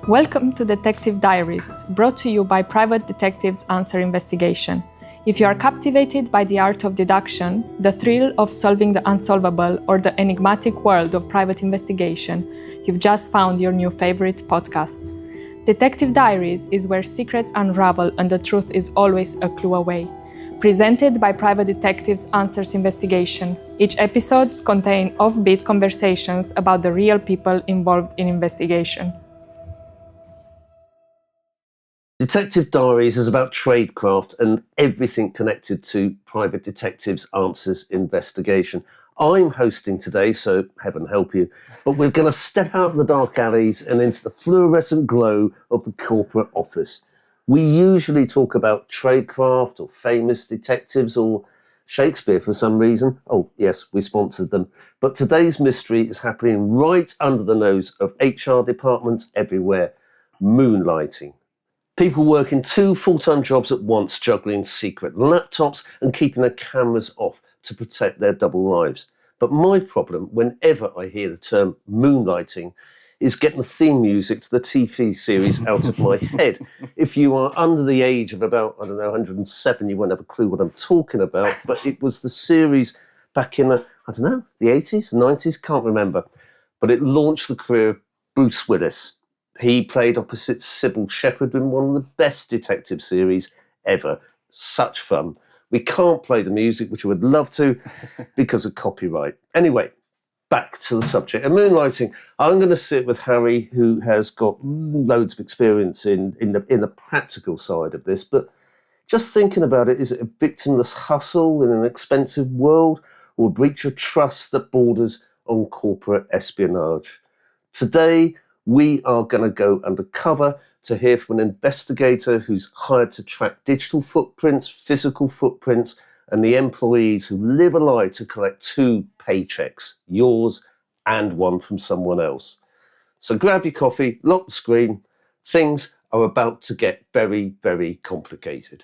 Welcome to Detective Diaries, brought to you by Private Detectives Answer Investigation. If you are captivated by the art of deduction, the thrill of solving the unsolvable, or the enigmatic world of private investigation, you've just found your new favorite podcast. Detective Diaries is where secrets unravel and the truth is always a clue away. Presented by Private Detectives Answers Investigation, each episodes contain offbeat conversations about the real people involved in investigation. Detective Diaries is about tradecraft and everything connected to Private Detectives Answers Investigation. I'm hosting today, so heaven help you, but we're going to step out of the dark alleys and into the fluorescent glow of the corporate office. We usually talk about tradecraft or famous detectives or Shakespeare for some reason. Oh, yes, we sponsored them. But today's mystery is happening right under the nose of HR departments everywhere. Moonlighting. People working 2 full-time jobs at once, juggling secret laptops and keeping their cameras off to protect their double lives. But my problem, whenever I hear the term moonlighting, is getting the theme music to the TV series out of my head. If you are under the age of about, 107, you won't have a clue what I'm talking about, but it was the series back in, the 80s, 90s, can't remember. But it launched the career of Bruce Willis. He played opposite Sybil Shepherd in one of the best detective series ever. Such fun. We can't play the music, which I would love to, because of copyright. Anyway, back to the subject of moonlighting. I'm going to sit with Harry, who has got loads of experience in the practical side of this. But just thinking about it, is it a victimless hustle in an expensive world, or a breach of trust that borders on corporate espionage? Today, we are going to go undercover to hear from an investigator who's hired to track digital footprints, physical footprints, and the employees who live a lie to collect 2 paychecks, yours and one from someone else. So grab your coffee, lock the screen. Things are about to get very, very complicated.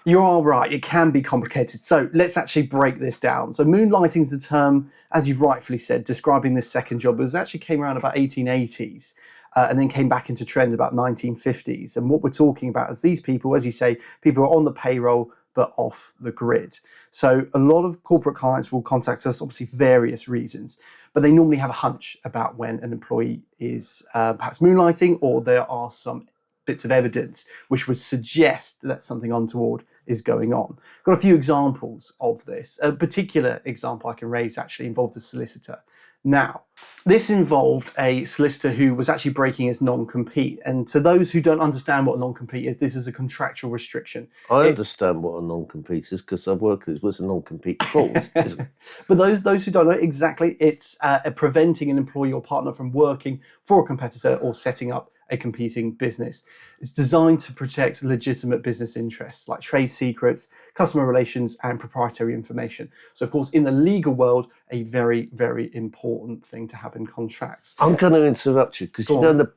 You are right, it can be complicated. So let's actually break this down. So moonlighting is a term, as you've rightfully said, describing this second job. It actually came around about 1880s and then came back into trend about 1950s. And what we're talking about is these people, as you say, people are on the payroll but off the grid. So a lot of corporate clients will contact us, obviously for various reasons, but they normally have a hunch about when an employee is perhaps moonlighting, or there are some bits of evidence which would suggest that something untoward is going on. Got a few examples of this. A particular example I can raise actually involved a solicitor. Now, this involved a solicitor who was actually breaking his non-compete. And to those who don't understand what a non-compete is, this is a contractual restriction. I understand what a non-compete is because I've worked with it. What's a non-compete clause, isn't it? But those who don't know exactly, it's preventing an employee or partner from working for a competitor or setting up a competing business. It's designed to protect legitimate business interests like trade secrets, customer relations, and proprietary information. So, of course, in the legal world, a very, very important thing to have in contracts. I'm going to interrupt you because the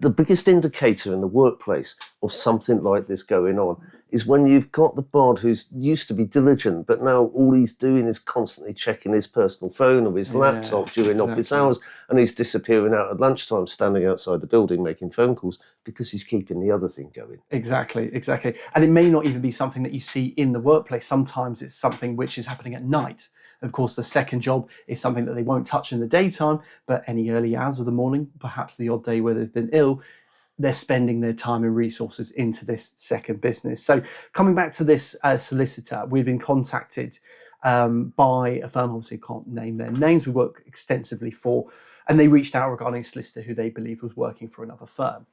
biggest indicator in the workplace of something like this going on is when you've got the bod who's used to be diligent, but now all he's doing is constantly checking his personal phone or his laptop during office hours, and he's disappearing out at lunchtime, standing outside the building making phone calls because he's keeping the other thing going. Exactly. And it may not even be something that you see in the workplace. Sometimes it's something which is happening at night. Of course, the second job is something that they won't touch in the daytime, but any early hours of the morning, perhaps the odd day where they've been ill, they're spending their time and resources into this second business. So coming back to this solicitor, we've been contacted by a firm, obviously can't name their names, we work extensively for, and they reached out regarding a solicitor who they believe was working for another firm.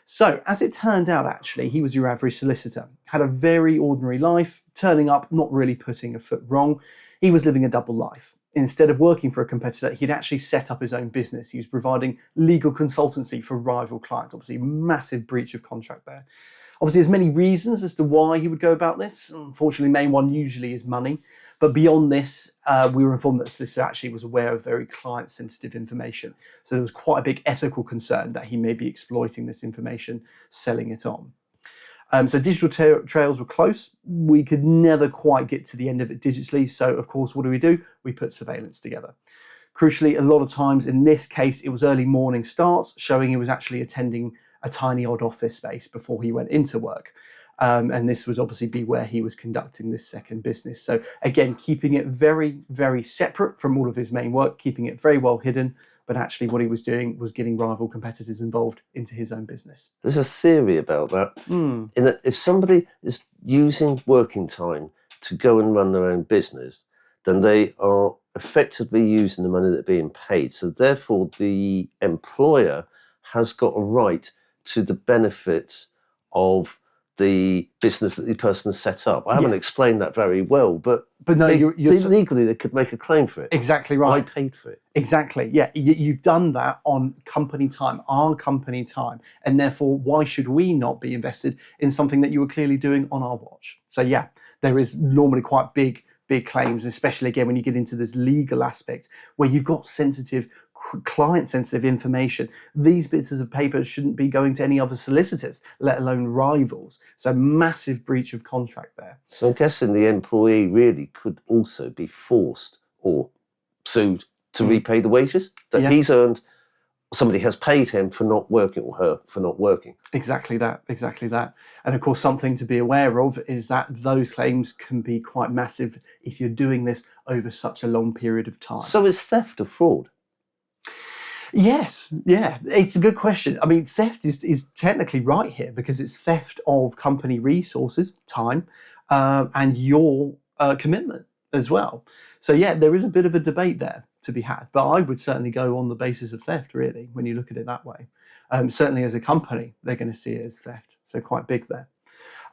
So as it turned out, actually, he was your average solicitor, had a very ordinary life, turning up, not really putting a foot wrong. He was living a double life. Instead of working for a competitor, he'd actually set up his own business. He was providing legal consultancy for rival clients. Obviously, massive breach of contract there. Obviously, there's many reasons as to why he would go about this. Unfortunately, main one usually is money. But beyond this, we were informed that the solicitor actually was aware of very client-sensitive information. So there was quite a big ethical concern that he may be exploiting this information, selling it on. So digital trails were close. We could never quite get to the end of it digitally. So, of course, what do? We put surveillance together. Crucially, a lot of times in this case, it was early morning starts, showing he was actually attending a tiny odd office space before he went into work. And this would obviously be where he was conducting this second business. So again, keeping it very, very separate from all of his main work, keeping it very well hidden. But actually what he was doing was getting rival competitors involved into his own business. There's a theory about that. In that if somebody is using working time to go and run their own business, then they are effectively using the money that's being paid. So therefore the employer has got a right to the benefits of the business that the person has set up. I haven't explained that very well, but no, legally they could make a claim for it. Exactly right. I paid for it. Exactly. Yeah, you've done that on company time, our company time, and therefore why should we not be invested in something that you were clearly doing on our watch? So yeah, there is normally quite big claims, especially again when you get into this legal aspect where you've got sensitive, client-sensitive information. These bits of paper shouldn't be going to any other solicitors, let alone rivals. So massive breach of contract there. So I'm guessing the employee really could also be forced or sued to repay the wages that he's earned. Somebody has paid him for not working, or her for not working. Exactly that. And of course, something to be aware of is that those claims can be quite massive if you're doing this over such a long period of time. So it's theft or fraud? Yes, yeah, it's a good question. I mean, theft is technically right here because it's theft of company resources, time, and your commitment as well. So yeah, there is a bit of a debate there to be had, but I would certainly go on the basis of theft, really, when you look at it that way. Certainly as a company, they're going to see it as theft, so quite big there.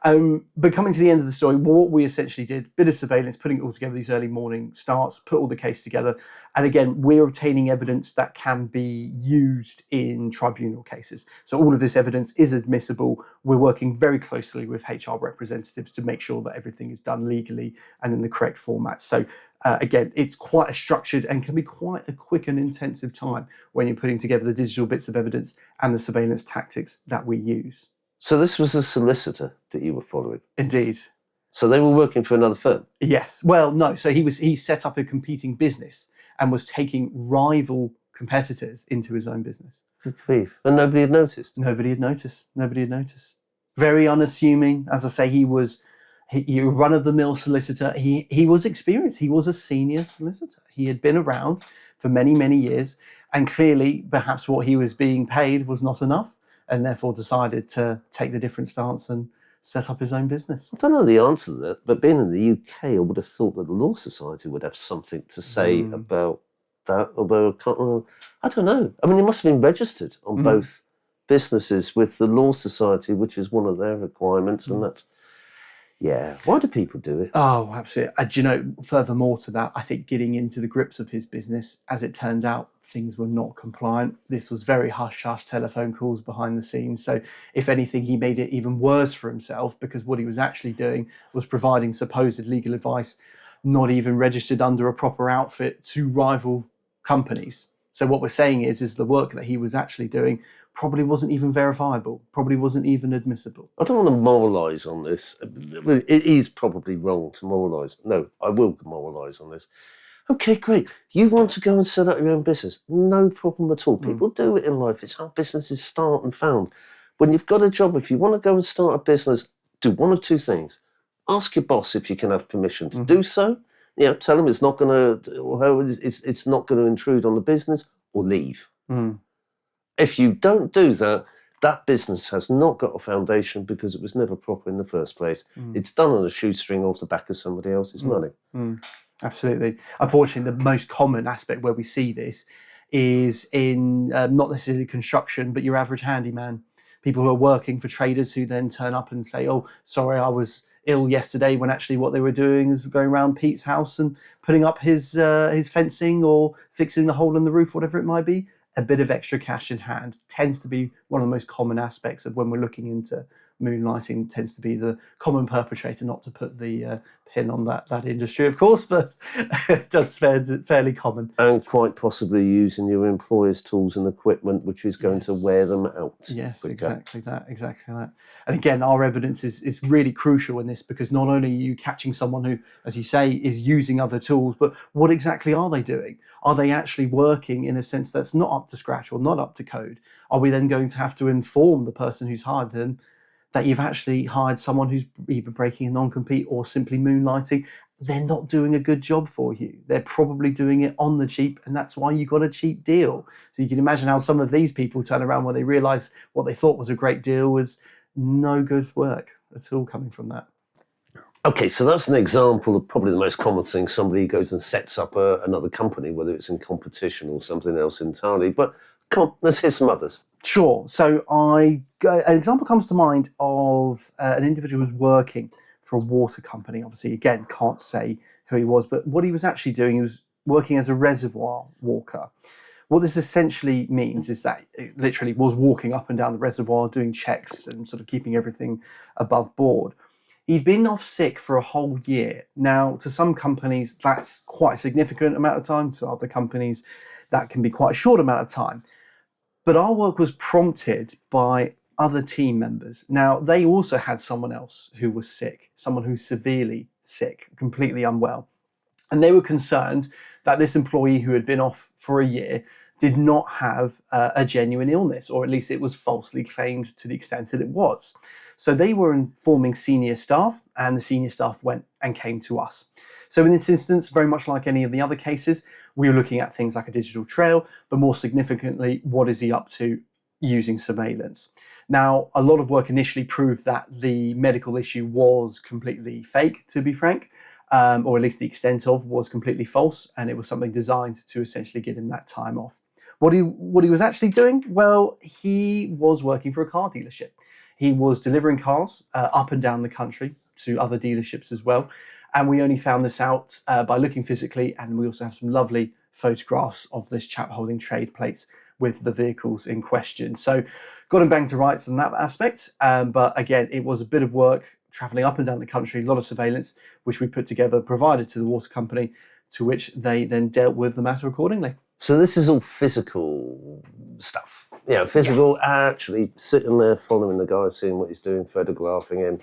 But coming to the end of the story, what we essentially did, bit of surveillance, putting it all together, these early morning starts, put all the case together. And again, we're obtaining evidence that can be used in tribunal cases. So all of this evidence is admissible. We're working very closely with HR representatives to make sure that everything is done legally and in the correct format. So again, it's quite a structured and can be quite a quick and intensive time when you're putting together the digital bits of evidence and the surveillance tactics that we use. So this was a solicitor that you were following? Indeed. So they were working for another firm? Yes. Well, no. So he set up a competing business and was taking rival competitors into his own business. Good grief. And nobody had noticed? Nobody had noticed. Very unassuming. As I say, he was a run-of-the-mill solicitor. He was experienced. He was a senior solicitor. He had been around for many, many years. And clearly, perhaps what he was being paid was not enough, and therefore decided to take the different stance and set up his own business. I don't know the answer to that, but being in the UK, I would have thought that the Law Society would have something to say about that, although I don't know. I mean, it must have been registered on both businesses with the Law Society, which is one of their requirements, and that's, yeah. Why do people do it? Oh, absolutely. Do you know, furthermore to that, I think getting into the grips of his business, as it turned out, things were not compliant. This was very hush-hush telephone calls behind the scenes. So if anything, he made it even worse for himself because what he was actually doing was providing supposed legal advice, not even registered under a proper outfit, to rival companies. So what we're saying is the work that he was actually doing probably wasn't even verifiable, probably wasn't even admissible. I don't want to moralise on this. It is probably wrong to moralise. No, I will moralise on this. Okay, great. You want to go and set up your own business? No problem at all. People do it in life. It's how businesses start and found. When you've got a job, if you want to go and start a business, do one of two things. Ask your boss if you can have permission to do so. Tell him it's not going to, it's not going to intrude on the business, or leave. If you don't do that, that business has not got a foundation because it was never proper in the first place. It's done on a shoestring off the back of somebody else's money. Absolutely. Unfortunately, the most common aspect where we see this is in not necessarily construction, but your average handyman. People who are working for traders who then turn up and say, oh, sorry, I was ill yesterday, when actually what they were doing is going around Pete's house and putting up his fencing or fixing the hole in the roof, whatever it might be. A bit of extra cash in hand tends to be one of the most common aspects of when we're looking into Moonlighting tends to be the common perpetrator, not to put the pin on that industry, of course, but it does fairly common. And quite possibly using your employer's tools and equipment, which is going to wear them out. Yes, quicker. exactly that. And again, our evidence is really crucial in this, because not only are you catching someone who, as you say, is using other tools, but what exactly are they doing? Are they actually working in a sense that's not up to scratch or not up to code? Are we then going to have to inform the person who's hired them that you've actually hired someone who's either breaking a non-compete or simply moonlighting? They're not doing a good job for you. They're probably doing it on the cheap, and that's why you got a cheap deal. So you can imagine how some of these people turn around when they realise what they thought was a great deal was no good work. It's all coming from that. Okay, so that's an example of probably the most common thing. Somebody goes and sets up another company, whether it's in competition or something else entirely. But come on, let's hear some others. Sure. So an example comes to mind of an individual who's working for a water company. Obviously, again, can't say who he was, but what he was actually doing, he was working as a reservoir walker. What this essentially means is that it literally was walking up and down the reservoir, doing checks and sort of keeping everything above board. He'd been off sick for a whole year. Now, to some companies, that's quite a significant amount of time. To other companies, that can be quite a short amount of time. But our work was prompted by other team members. Now, they also had someone else who was sick, someone who's severely sick, completely unwell. And they were concerned that this employee who had been off for a year did not have a genuine illness, or at least it was falsely claimed to the extent that it was. So they were informing senior staff, and the senior staff went and came to us. So in this instance, very much like any of the other cases, we were looking at things like a digital trail, but more significantly, what is he up to using surveillance? Now, a lot of work initially proved that the medical issue was completely fake, to be frank, or at least the extent of was completely false, and it was something designed to essentially get him that time off. What he was actually doing? Well, he was working for a car dealership. He was delivering cars up and down the country to other dealerships as well. And we only found this out by looking physically, and we also have some lovely photographs of this chap holding trade plates with the vehicles in question. So got him banged to rights in that aspect. But again, it was a bit of work traveling up and down the country, a lot of surveillance, which we put together, provided to the water company, to which they then dealt with the matter accordingly. So this is all physical stuff. Physical, actually sitting there following the guy, seeing what he's doing, photographing him,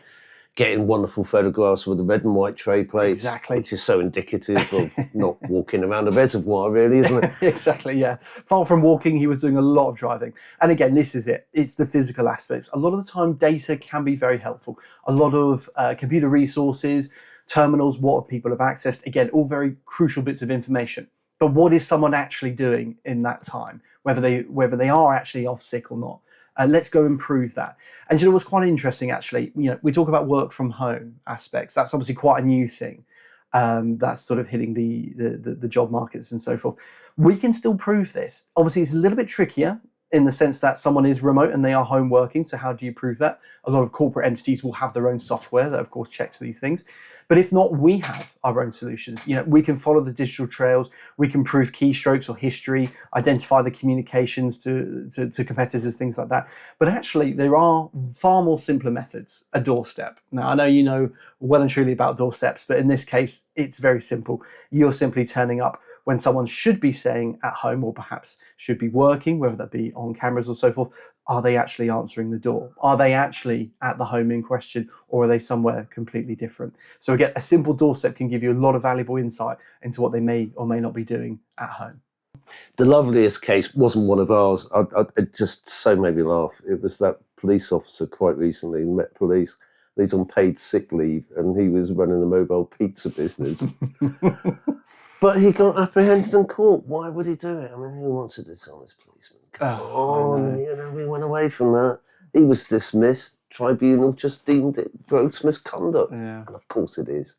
getting wonderful photographs with the red and white trade plates, Exactly. which is so indicative of not walking around a reservoir, really, isn't it? Exactly, yeah. Far from walking, he was doing a lot of driving. And again, this is it. It's the physical aspects. A lot of the time, data can be very helpful. A lot of computer resources, terminals, what people have accessed, again, all very crucial bits of information. But what is someone actually doing in that time, whether they are actually off sick or not? Let's go and prove that. And you know what's quite interesting, actually, we talk about work from home aspects. That's obviously quite a new thing. That's sort of hitting the job markets and so forth. We can still prove this. Obviously, it's a little bit trickier in the sense that someone is remote and they are home working. So how do you prove that? A lot of corporate entities will have their own software that, of course, checks these things. But if not, we have our own solutions. We can follow the digital trails. We can prove keystrokes or history, identify the communications to competitors, things like that. But actually, there are far more simpler methods. A doorstep. Now, I know you know well and truly about doorsteps, but in this case, it's very simple. You're simply turning up when someone should be staying at home or perhaps should be working, whether that be on cameras or so forth. Are they actually answering the door? Are they actually at the home in question, or are they somewhere completely different? So again, a simple doorstep can give you a lot of valuable insight into what they may or may not be doing at home. The loveliest case wasn't one of ours. It just so made me laugh. It was that police officer quite recently, Met Police. He's on paid sick leave, and he was running a mobile pizza business. But he got apprehended and caught. Why would he do it? I mean, who wants a dishonest policeman? Come on, we went away from that. He was dismissed. Tribunal just deemed it gross misconduct. Yeah. And of course it is.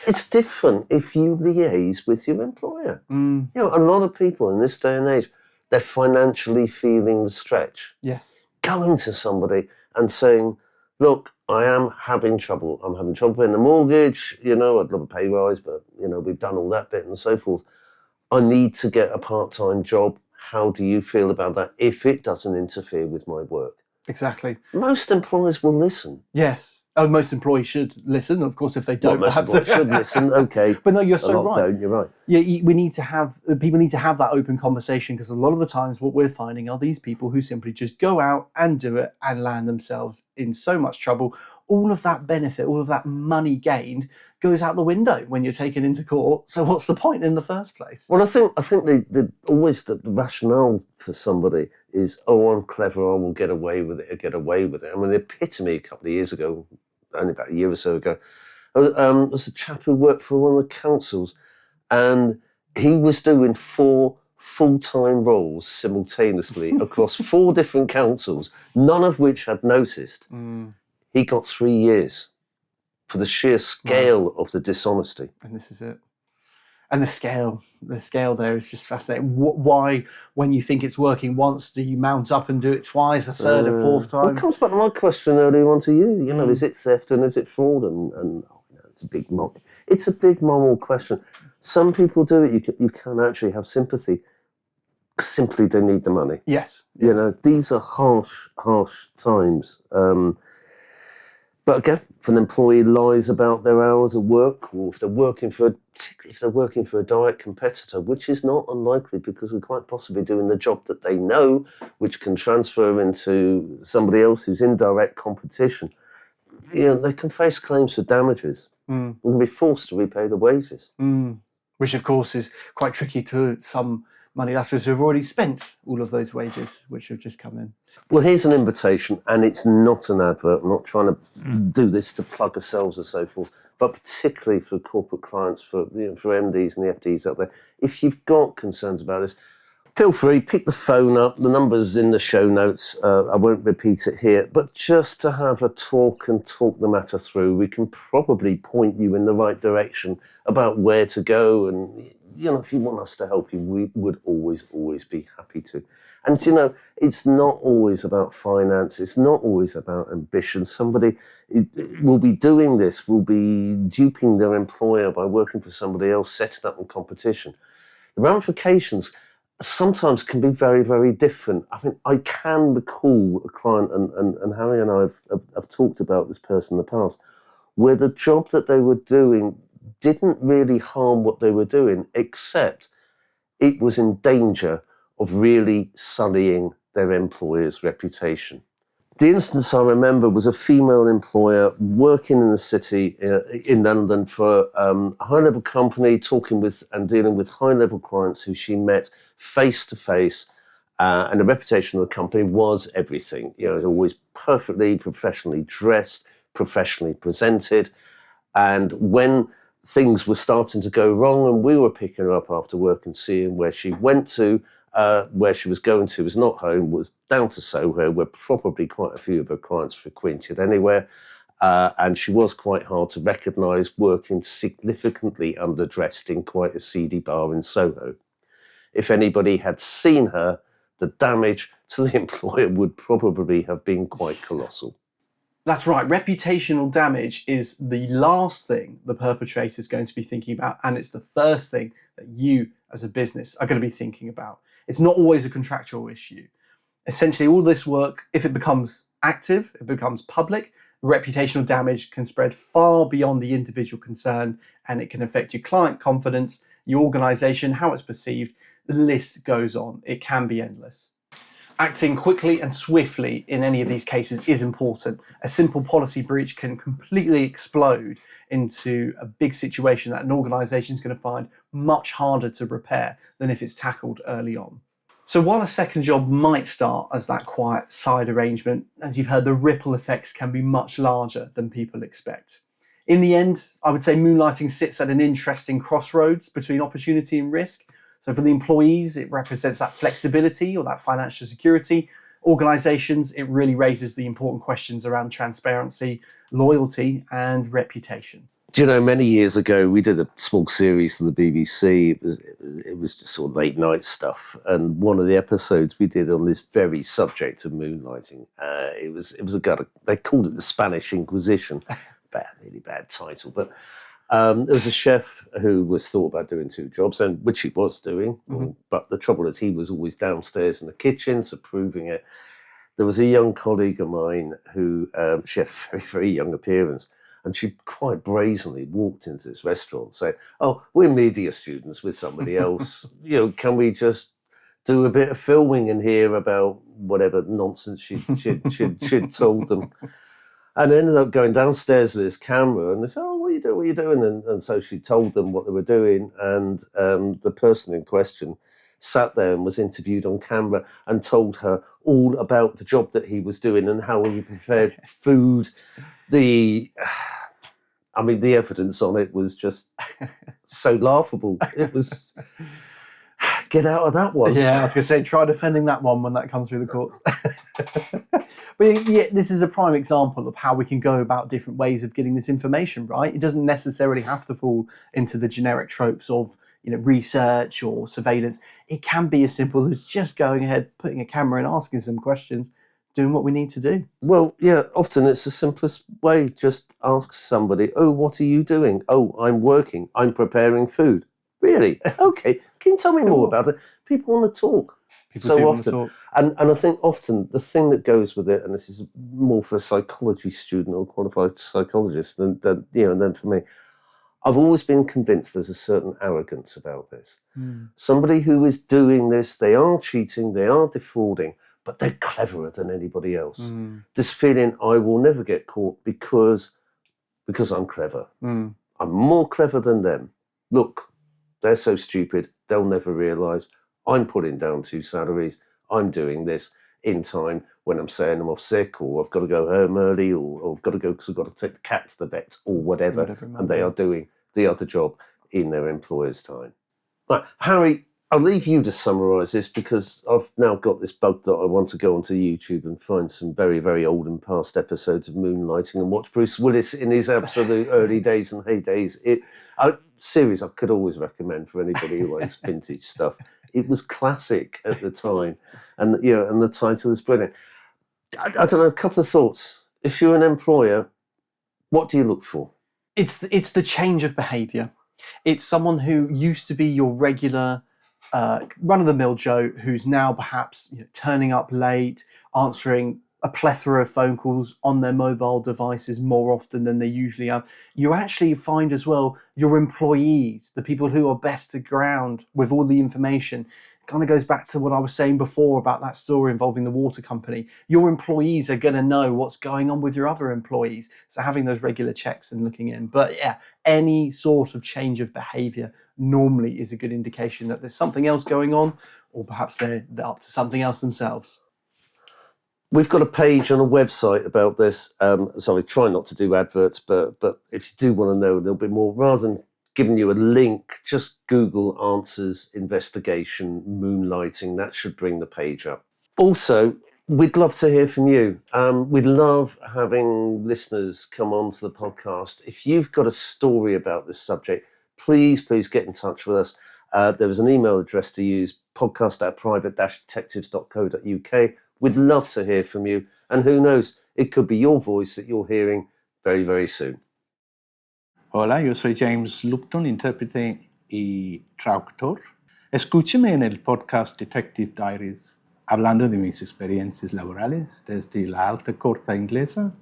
It's different if you liaise with your employer. A lot of people in this day and age, they're financially feeling the stretch. Yes. Going to somebody and saying, look, I am having trouble. I'm having trouble paying the mortgage. I'd love a pay rise, but, we've done all that bit and so forth. I need to get a part-time job. How do you feel about that if it doesn't interfere with my work? Exactly. Most employers will listen. Yes. Oh, most employees should listen. Of course, if they Well, don't, most perhaps employers should listen. Okay, But no, you're a so lot right. don't. You're right. Yeah, we need to have people need to have that open conversation, because a lot of the times what we're finding are these people who simply just go out and do it and land themselves in so much trouble. All of that benefit, all of that money gained goes out the window when you're taken into court. So what's the point in the first place? Well, I think always the rationale for somebody is, oh, I'm clever, I will get away with it. I get away with it. I mean, the epitome a couple of years ago, only about a year or so ago, was a chap who worked for one of the councils, and he was doing 4 full-time roles simultaneously across 4 different councils, none of which had noticed. He got 3 years for the sheer scale of the dishonesty. And this is it. And the scale there is just fascinating. Why, when you think it's working once, do you mount up and do it twice, a third, a fourth time? Well, it comes back to my question earlier on to you. You know, is it theft and is it fraud? And it's a big moral question. Some people do it. You can actually have sympathy. Simply, they need the money. Yes. You know, these are harsh times. But again, if an employee lies about their hours of work, or particularly if they're working for a direct competitor, which is not unlikely because they're quite possibly doing the job that they know, which can transfer into somebody else who's in direct competition, they can face claims for damages and be forced to repay the wages. Which, of course, is quite tricky to some money laterals who have already spent all of those wages, which have just come in. Well, here's an invitation, and it's not an advert. I'm not trying to do this to plug ourselves or so forth, but particularly for corporate clients, for MDs and the FDs out there, if you've got concerns about this, feel free, pick the phone up. The number's in the show notes. I won't repeat it here, but just to have a talk and talk the matter through, we can probably point you in the right direction about where to go. And, if you want us to help you, we would always be happy to. And, it's not always about finance. It's not always about ambition. Somebody will be doing this, will be duping their employer by working for somebody else, setting up in competition. The ramifications sometimes can be very, very different. I mean, I can recall a client, and Harry and I have talked about this person in the past, where the job that they were doing didn't really harm what they were doing, except it was in danger of really sullying their employer's reputation. The instance I remember was a female employer working in the city in London for a high-level company, talking with and dealing with high-level clients who she met face-to-face, and the reputation of the company was everything. It was always perfectly professionally dressed, professionally presented, and when things were starting to go wrong and we were picking her up after work and seeing where she went to, where she was going to was not home, was down to Soho, where probably quite a few of her clients frequented anywhere. And she was quite hard to recognise, working significantly underdressed in quite a seedy bar in Soho. If anybody had seen her, the damage to the employer would probably have been quite colossal. That's right. Reputational damage is the last thing the perpetrator is going to be thinking about, and it's the first thing that you as a business are going to be thinking about. It's not always a contractual issue. Essentially, all this work, if it becomes active, it becomes public, reputational damage can spread far beyond the individual concerned, and it can affect your client confidence, your organization, how it's perceived. The list goes on. It can be endless. Acting quickly and swiftly in any of these cases is important. A simple policy breach can completely explode into a big situation that an organisation is going to find much harder to repair than if it's tackled early on. So while a second job might start as that quiet side arrangement, as you've heard, the ripple effects can be much larger than people expect. In the end, I would say moonlighting sits at an interesting crossroads between opportunity and risk. So for the employees, it represents that flexibility or that financial security. Organizations, it really raises the important questions around transparency, loyalty, and reputation. Do you know, many years ago, we did a small series for the BBC. It was just sort of late night stuff. And one of the episodes we did on this very subject of moonlighting, it was a guy, they called it the Spanish Inquisition. Really bad title, but there was a chef who was thought about doing 2 jobs, and which he was doing. But the trouble is, he was always downstairs in the kitchen, approving it. there was a young colleague of mine who, she had a very, very young appearance, and she quite brazenly walked into this restaurant saying, "Oh, we're media students with somebody else. Can we just do a bit of filming in here about whatever nonsense she'd told them?" And ended up going downstairs with his camera, and they said, "Oh, what are you doing? What are you doing?" And so she told them what they were doing, and the person in question sat there and was interviewed on camera and told her all about the job that he was doing and how he prepared food. The evidence on it was just so laughable. It was, get out of that one. Yeah, I was going to say, try defending that one when that comes through the courts. But yeah, this is a prime example of how we can go about different ways of getting this information, right? It doesn't necessarily have to fall into the generic tropes of research or surveillance. It can be as simple as just going ahead, putting a camera and asking some questions, doing what we need to do. Well, yeah, often it's the simplest way. Just ask somebody, "Oh, what are you doing?" "Oh, I'm working. I'm preparing food." "Really? Okay. Can you tell me more about it?" People want to talk. People do want to talk. And I think often the thing that goes with it, and this is more for a psychology student or qualified psychologist than for me, I've always been convinced there's a certain arrogance about this. Somebody who is doing this, they are cheating, they are defrauding, but they're cleverer than anybody else. This feeling, I will never get caught because I'm clever. I'm more clever than them. Look, they're so stupid, they'll never realise. I'm putting down 2 salaries. I'm doing this in time when I'm saying I'm off sick, or I've got to go home early, or I've got to go because I've got to take the cat to the vet, or whatever and they are doing the other job in their employer's time. Right, Harry, I'll leave you to summarise this, because I've now got this bug that I want to go onto YouTube and find some very, very old and past episodes of Moonlighting and watch Bruce Willis in his absolute early days and heydays. A series I could always recommend for anybody who likes vintage stuff. It was classic at the time, and the title is brilliant. I don't know, a couple of thoughts. If you're an employer, what do you look for? It's the change of behaviour. It's someone who used to be your regular run-of-the-mill Joe, who's now perhaps turning up late, answering a plethora of phone calls on their mobile devices more often than they usually are. You actually find as well your employees, the people who are best to ground with all the information. Kind of goes back to what I was saying before about that story involving the water company. Your employees are going to know what's going on with your other employees. So having those regular checks and looking in. But yeah, any sort of change of behaviour normally is a good indication that there's something else going on, or perhaps they're up to something else themselves. We've got a page on a website about this. Sorry, try not to do adverts, but if you do want to know a little bit more, rather than giving you a link, just Google Answers Investigation Moonlighting. That should bring the page up. Also, we'd love to hear from you. We'd love having listeners come onto the podcast. If you've got a story about this subject, please get in touch with us. There is an email address to use, podcast@private-detectives.co.uk. We'd love to hear from you. And who knows, it could be your voice that you're hearing very, very soon. Hola, yo soy James Lupton, intérprete y traductor. Escúcheme en el podcast Detective Diaries, hablando de mis experiencias laborales desde la alta corte inglesa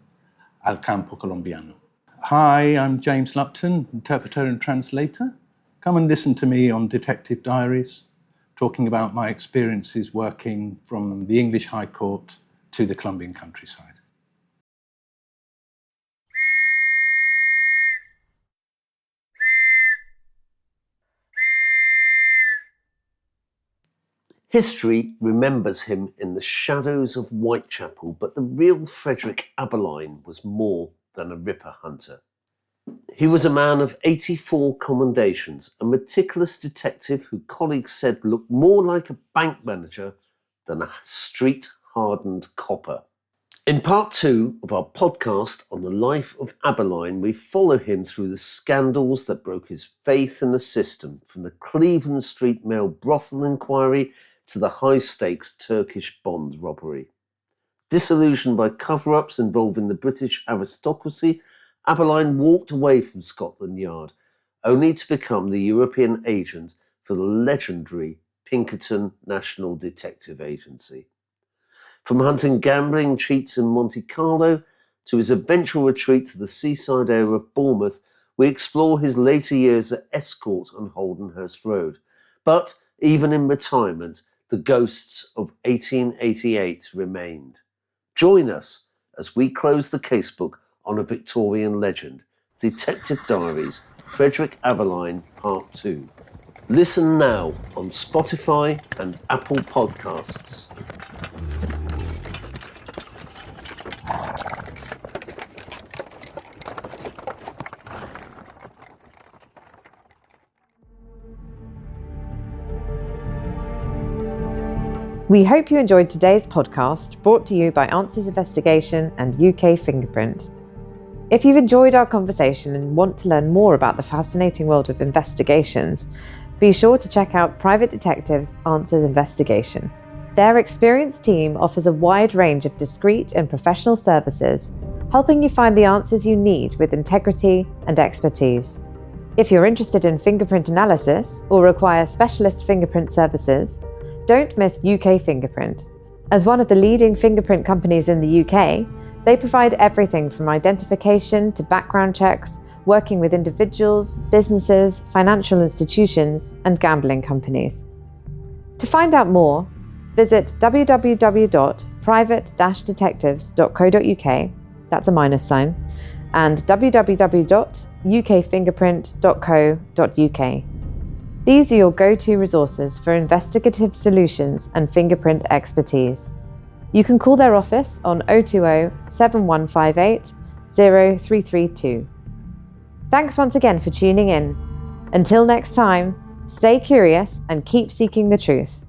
al campo colombiano. Hi, I'm James Lupton, interpreter and translator. Come and listen to me on Detective Diaries, talking about my experiences working from the English High Court to the Colombian countryside. History remembers him in the shadows of Whitechapel, but the real Frederick Aberline was more than a ripper hunter. He was a man of 84 commendations, a meticulous detective who colleagues said looked more like a bank manager than a street-hardened copper. In part 2 of our podcast on the life of Aberline, we follow him through the scandals that broke his faith in the system, from the Cleveland Street male brothel inquiry to the high-stakes Turkish bond robbery. Disillusioned by cover-ups involving the British aristocracy, Aberline walked away from Scotland Yard, only to become the European agent for the legendary Pinkerton National Detective Agency. From hunting gambling cheats in Monte Carlo to his eventual retreat to the seaside area of Bournemouth, we explore his later years at Escort on Holdenhurst Road. But even in retirement, the ghosts of 1888 remained. Join us as we close the casebook on a Victorian legend, Detective Diaries, Frederick Aveline, Part 2. Listen now on Spotify and Apple Podcasts. We hope you enjoyed today's podcast, brought to you by Answers Investigation and UK Fingerprint. If you've enjoyed our conversation and want to learn more about the fascinating world of investigations, be sure to check out Private Detectives Answers Investigation. Their experienced team offers a wide range of discreet and professional services, helping you find the answers you need with integrity and expertise. If you're interested in fingerprint analysis or require specialist fingerprint services, don't miss UK Fingerprint. As one of the leading fingerprint companies in the UK, they provide everything from identification to background checks, working with individuals, businesses, financial institutions, and gambling companies. To find out more, visit www.private-detectives.co.uk, that's a minus sign, and www.ukfingerprint.co.uk. These are your go-to resources for investigative solutions and fingerprint expertise. You can call their office on 020 7158 0332. Thanks once again for tuning in. Until next time, stay curious and keep seeking the truth.